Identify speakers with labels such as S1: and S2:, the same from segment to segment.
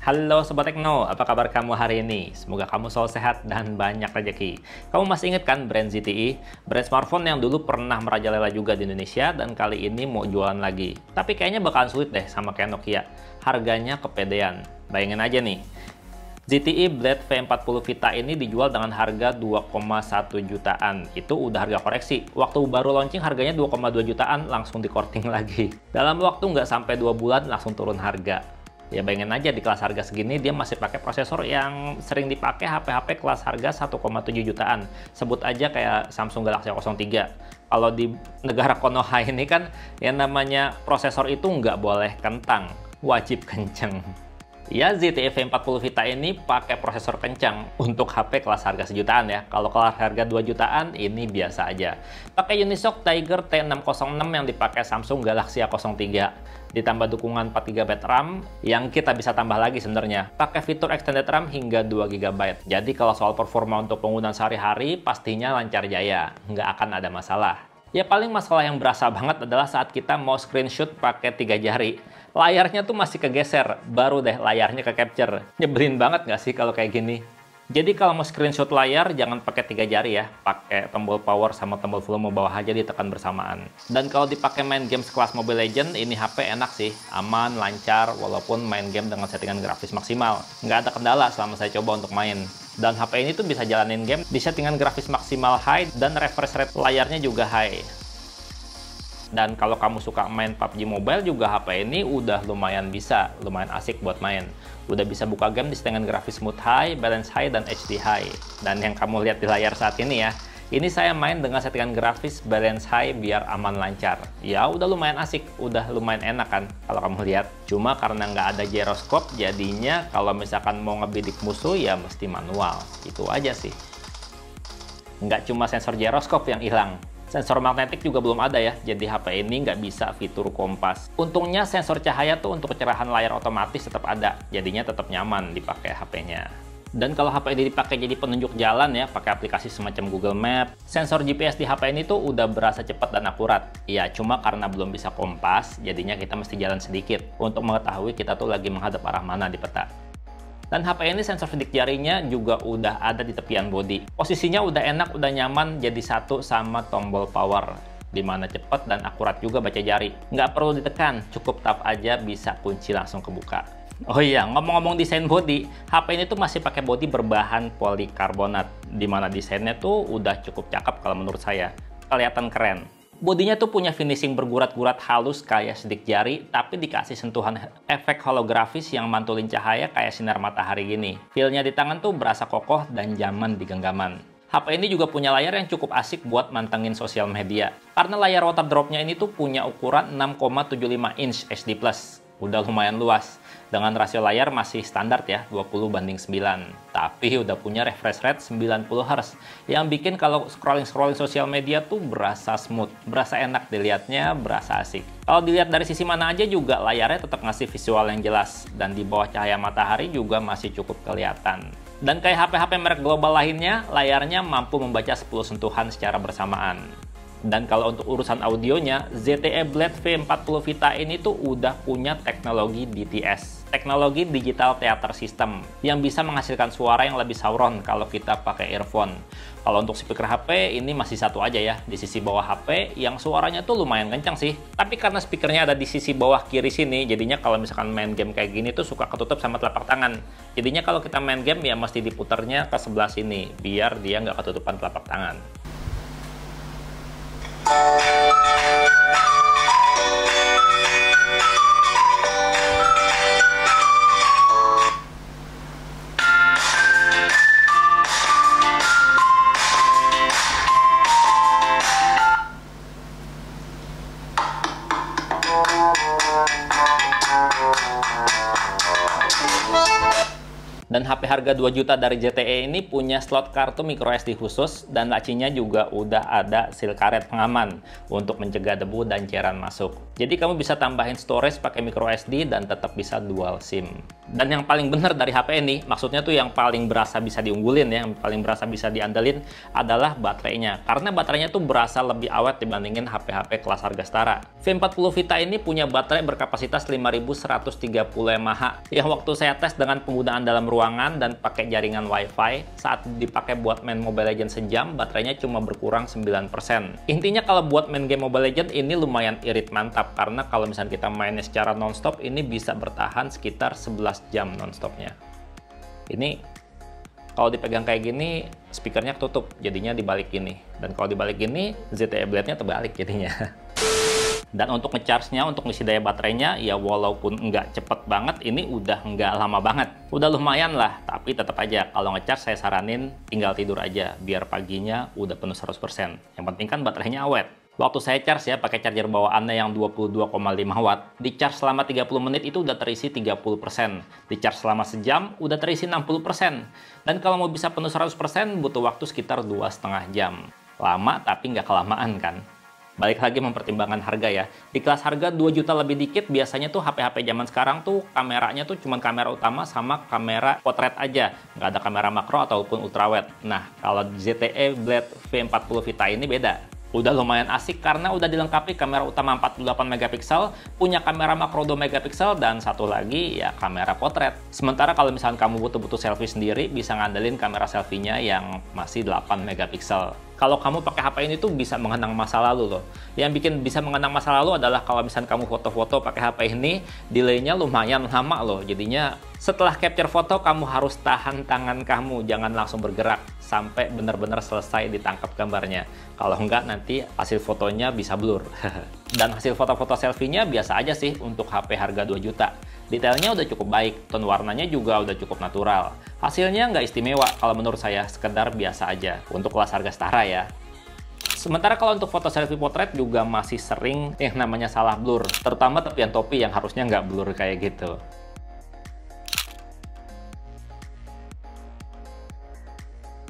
S1: Halo Sobat Tekno, apa kabar kamu hari ini? Semoga kamu selalu sehat dan banyak rezeki. Kamu masih ingat kan brand ZTE? Brand smartphone yang dulu pernah merajalela juga di Indonesia dan kali ini mau jualan lagi. Tapi kayaknya bakalan sulit deh sama kayak Nokia. Harganya kepedean. Bayangin aja nih. ZTE Blade V40 Vita ini dijual dengan harga 2,1 jutaan. Itu udah harga koreksi. Waktu baru launching harganya 2,2 jutaan langsung dikorting lagi. Dalam waktu nggak sampai 2 bulan langsung turun harga. Ya bayangin aja di kelas harga segini dia masih pakai prosesor yang sering dipakai HP-HP kelas harga 1,7 jutaan. Sebut aja kayak Samsung Galaxy A03. Kalau di negara Konoha ini kan yang namanya prosesor itu nggak boleh kentang, wajib kenceng. Ya, ZTE V40 Vita ini pakai prosesor kencang untuk HP kelas harga sejutaan ya. Kalau kelas harga 2 jutaan, ini biasa aja. Pakai Unisoc Tiger T606 yang dipakai Samsung Galaxy A03. Ditambah dukungan 4GB RAM yang kita bisa tambah lagi sebenarnya. Pakai fitur extended RAM hingga 2GB. Jadi kalau soal performa untuk penggunaan sehari-hari, pastinya lancar jaya. Nggak akan ada masalah. Ya paling masalah yang berasa banget adalah saat kita mau screenshot pakai 3 jari. Layarnya tuh masih kegeser, baru deh layarnya ke capture. Nyebelin banget nggak sih kalau kayak gini? Jadi kalau mau screenshot layar, jangan pakai 3 jari ya. Pakai tombol power sama tombol volume bawah aja ditekan bersamaan. Dan kalau dipakai main game sekelas Mobile Legends, ini HP enak sih. Aman, lancar, walaupun main game dengan settingan grafis maksimal. Nggak ada kendala selama saya coba untuk main. Dan HP ini tuh bisa jalanin game di settingan grafis maksimal high dan refresh rate layarnya juga high. Dan kalau kamu suka main PUBG Mobile juga HP ini udah lumayan asik buat main. Udah bisa buka game di settingan grafis smooth high, balance high, dan HD high. Dan yang kamu lihat di layar saat ini ya, ini saya main dengan settingan grafis balance high biar aman lancar. Ya udah lumayan asik, udah lumayan enak kan kalau kamu lihat. Cuma karena nggak ada gyroscope, jadinya kalau misalkan mau ngebidik musuh ya mesti manual. Itu aja sih. Nggak cuma sensor gyroscope yang hilang. Sensor magnetik juga belum ada ya, jadi HP ini nggak bisa fitur kompas. Untungnya sensor cahaya tuh untuk kecerahan layar otomatis tetap ada, jadinya tetap nyaman dipakai HP-nya. Dan kalau HP ini dipakai jadi penunjuk jalan ya, pakai aplikasi semacam Google Map, sensor GPS di HP ini tuh udah berasa cepat dan akurat. Ya, cuma karena belum bisa kompas, jadinya kita mesti jalan sedikit untuk mengetahui kita tuh lagi menghadap arah mana di peta. Dan HP ini sensor sidik jarinya juga udah ada di tepian bodi. Posisinya udah enak, udah nyaman, jadi satu sama tombol power. Dimana cepat dan akurat juga baca jari. Nggak perlu ditekan, cukup tap aja bisa kunci langsung kebuka. Oh iya, ngomong-ngomong desain bodi, HP ini tuh masih pakai bodi berbahan polikarbonat. Dimana desainnya tuh udah cukup cakep kalau menurut saya. Kelihatan keren. Bodinya tuh punya finishing bergurat-gurat halus kayak sidik jari, tapi dikasih sentuhan efek holografis yang mantulin cahaya kayak sinar matahari gini. Feel-nya di tangan tuh berasa kokoh dan nyaman di genggaman. HP ini juga punya layar yang cukup asik buat mantengin sosial media. Karena layar water drop-nya ini tuh punya ukuran 6,75 inch HD+. Udah lumayan luas. Dengan rasio layar masih standar ya, 20:9. Tapi udah punya refresh rate 90 Hz. Yang bikin kalau scrolling-scrolling sosial media tuh berasa smooth, berasa enak dilihatnya, berasa asik. Kalau dilihat dari sisi mana aja juga layarnya tetap ngasih visual yang jelas. Dan di bawah cahaya matahari juga masih cukup kelihatan. Dan kayak HP-HP merek global lainnya, layarnya mampu membaca 10 sentuhan secara bersamaan. Dan kalau untuk urusan audionya, ZTE Blade V40 Vita ini tuh udah punya teknologi DTS, teknologi Digital Theater System, yang bisa menghasilkan suara yang lebih sauron kalau kita pakai earphone. Kalau untuk speaker HP, ini masih satu aja ya, di sisi bawah HP, yang suaranya tuh lumayan kencang sih. Tapi karena speakernya ada di sisi bawah kiri sini, jadinya kalau misalkan main game kayak gini tuh suka ketutup sama telapak tangan. Jadinya kalau kita main game ya mesti diputarnya ke sebelah sini, biar dia nggak ketutupan telapak tangan. Dan HP harga 2 juta dari ZTE ini punya slot kartu microSD khusus dan lacinya juga udah ada seal karet pengaman untuk mencegah debu dan cairan masuk. Jadi kamu bisa tambahin storage pakai microSD dan tetap bisa dual SIM. Dan yang paling benar dari HP ini, maksudnya tuh yang paling berasa bisa diunggulin ya, yang paling berasa bisa diandelin adalah baterainya. Karena baterainya tuh berasa lebih awet dibandingin HP-HP kelas harga setara. V40 Vita ini punya baterai berkapasitas 5130 mAh yang waktu saya tes dengan penggunaan dalam ruangan dan pakai jaringan WiFi, saat dipakai buat main Mobile Legends sejam, baterainya cuma berkurang 9%. Intinya kalau buat main game Mobile Legends ini lumayan irit mantap, karena kalau misalnya kita mainnya secara nonstop, ini bisa bertahan sekitar 11 jam nonstopnya. Ini kalau dipegang kayak gini, speakernya ketutup, jadinya dibalik gini. Dan kalau dibalik gini, ZTE Blade-nya terbalik jadinya. Dan untuk ngecharge-nya, untuk ngisi daya baterainya, ya walaupun nggak cepet banget, ini udah nggak lama banget. Udah lumayan lah, tapi tetap aja kalau ngecharge saya saranin tinggal tidur aja, biar paginya udah penuh 100%. Yang penting kan baterainya awet. Waktu saya charge ya, pakai charger bawaannya yang 22,5 watt, di charge selama 30 menit itu udah terisi 30%. Di charge selama sejam, udah terisi 60%. Dan kalau mau bisa penuh 100%, butuh waktu sekitar 2,5 jam. Lama, tapi nggak kelamaan kan? Balik lagi mempertimbangkan harga ya. Di kelas harga 2 juta lebih dikit, biasanya tuh HP-HP zaman sekarang tuh kameranya tuh cuma kamera utama sama kamera potret aja. Nggak ada kamera makro ataupun ultrawide. Nah, kalau ZTE Blade V40 Vita ini beda. Udah lumayan asik karena udah dilengkapi kamera utama 48 megapiksel, punya kamera makro 2 megapiksel, dan satu lagi ya kamera potret. Sementara kalau misalnya kamu butuh selfie sendiri, bisa ngandelin kamera selfie-nya yang masih 8 megapiksel. Kalau kamu pakai HP ini tuh bisa mengenang masa lalu loh. Yang bikin bisa mengenang masa lalu adalah kalau misalnya kamu foto-foto pakai HP ini, delay-nya lumayan lama loh. Jadinya setelah capture foto, kamu harus tahan tangan kamu, jangan langsung bergerak sampai benar-benar selesai ditangkap gambarnya. Kalau enggak, nanti hasil fotonya bisa blur. Dan hasil foto-foto selfie-nya biasa aja sih untuk HP harga 2 juta. Detailnya udah cukup baik, tone warnanya juga udah cukup natural. Hasilnya nggak istimewa, kalau menurut saya sekedar biasa aja untuk kelas harga setara ya. Sementara kalau untuk foto selfie potret juga masih sering yang namanya salah blur, terutama tepian topi yang harusnya nggak blur kayak gitu.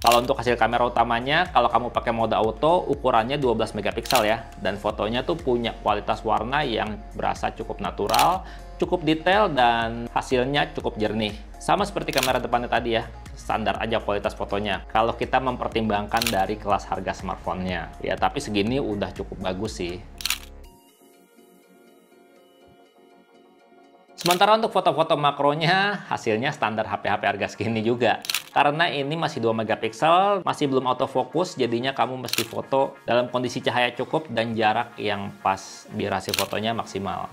S1: Kalau untuk hasil kamera utamanya, kalau kamu pakai mode auto, ukurannya 12 megapiksel ya. Dan fotonya tuh punya kualitas warna yang berasa cukup natural, cukup detail, dan hasilnya cukup jernih. Sama seperti kamera depannya tadi ya, standar aja kualitas fotonya. Kalau kita mempertimbangkan dari kelas harga smartphone-nya. Ya, tapi segini udah cukup bagus sih. Sementara untuk foto-foto makronya, hasilnya standar HP-HP harga segini juga. Karena ini masih 2 megapiksel, masih belum autofocus, jadinya kamu mesti foto dalam kondisi cahaya cukup dan jarak yang pas biar hasil fotonya maksimal.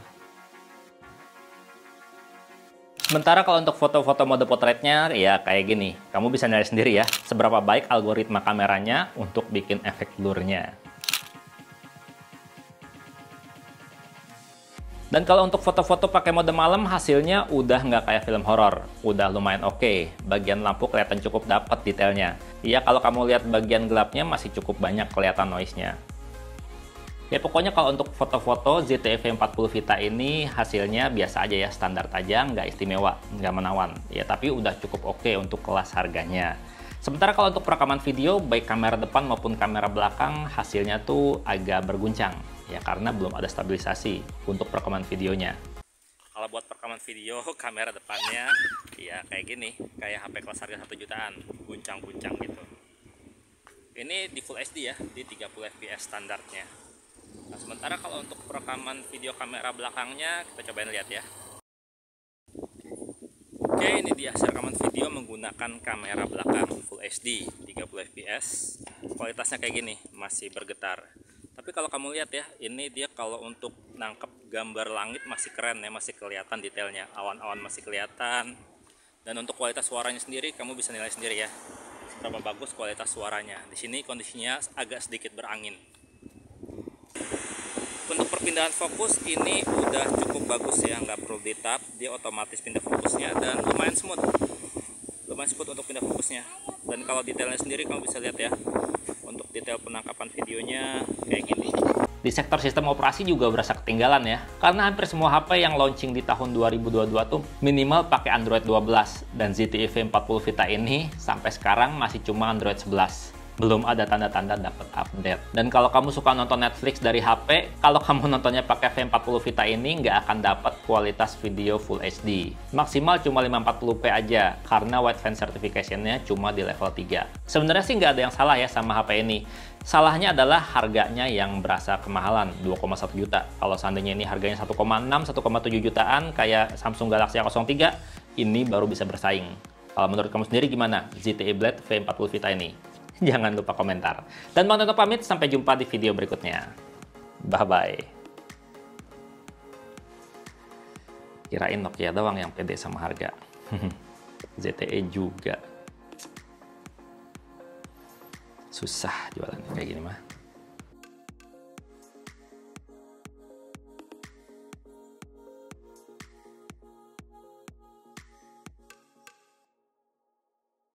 S1: Sementara kalau untuk foto-foto mode potretnya, ya kayak gini. Kamu bisa nilai sendiri ya, seberapa baik algoritma kameranya untuk bikin efek blurnya. Dan kalau untuk foto-foto pakai mode malam, hasilnya udah nggak kayak film horor. Udah lumayan oke. Bagian lampu kelihatan cukup dapat detailnya. Iya, kalau kamu lihat bagian gelapnya masih cukup banyak kelihatan noise-nya. Ya pokoknya kalau untuk foto-foto ZTE V40 Vita ini hasilnya biasa aja ya, standar aja, nggak istimewa, nggak menawan. Ya tapi udah cukup oke untuk kelas harganya. Sementara kalau untuk perekaman video, baik kamera depan maupun kamera belakang, hasilnya tuh agak berguncang. Ya karena belum ada stabilisasi untuk perekaman videonya. Kalau buat perekaman video, kamera depannya ya kayak gini, kayak HP kelas harga 1 jutaan, guncang-guncang gitu. Ini di Full HD ya, di 30 fps standarnya. Nah, sementara kalau untuk perekaman video kamera belakangnya, kita cobain lihat ya. Oke, ini dia hasil rekaman video menggunakan kamera belakang Full HD 30 fps. Kualitasnya kayak gini, masih bergetar. Tapi kalau kamu lihat ya, ini dia kalau untuk nangkep gambar langit masih keren ya, masih kelihatan detailnya. Awan-awan masih kelihatan. Dan untuk kualitas suaranya sendiri, kamu bisa nilai sendiri ya. Seberapa bagus kualitas suaranya. Di sini kondisinya agak sedikit berangin. Untuk perpindahan fokus ini udah cukup bagus ya, nggak perlu ditap, dia otomatis pindah fokusnya dan lumayan smooth untuk pindah fokusnya. Dan kalau detailnya sendiri kamu bisa lihat ya, untuk detail penangkapan videonya kayak gini. Di sektor sistem operasi juga berasa ketinggalan ya, karena hampir semua HP yang launching di tahun 2022 tuh minimal pakai Android 12, dan ZTE V40 Vita ini sampai sekarang masih cuma Android 11. Belum ada tanda-tanda dapat update. Dan kalau kamu suka nonton Netflix dari HP, kalau kamu nontonnya pakai V40 Vita ini nggak akan dapat kualitas video Full HD. Maksimal cuma 540p aja, karena Wideband Certification-nya cuma di level 3. Sebenarnya sih nggak ada yang salah ya sama HP ini. Salahnya adalah harganya yang berasa kemahalan, 2,1 juta. Kalau seandainya ini harganya 1,6, 1,7 jutaan, kayak Samsung Galaxy A03, ini baru bisa bersaing. Kalau menurut kamu sendiri gimana ZTE Blade V40 Vita ini? Jangan lupa komentar. Dan Bang Tonto pamit, sampai jumpa di video berikutnya. Bye-bye. Kirain Nokia doang yang pede sama harga. ZTE juga. Susah jualannya kayak gini mah.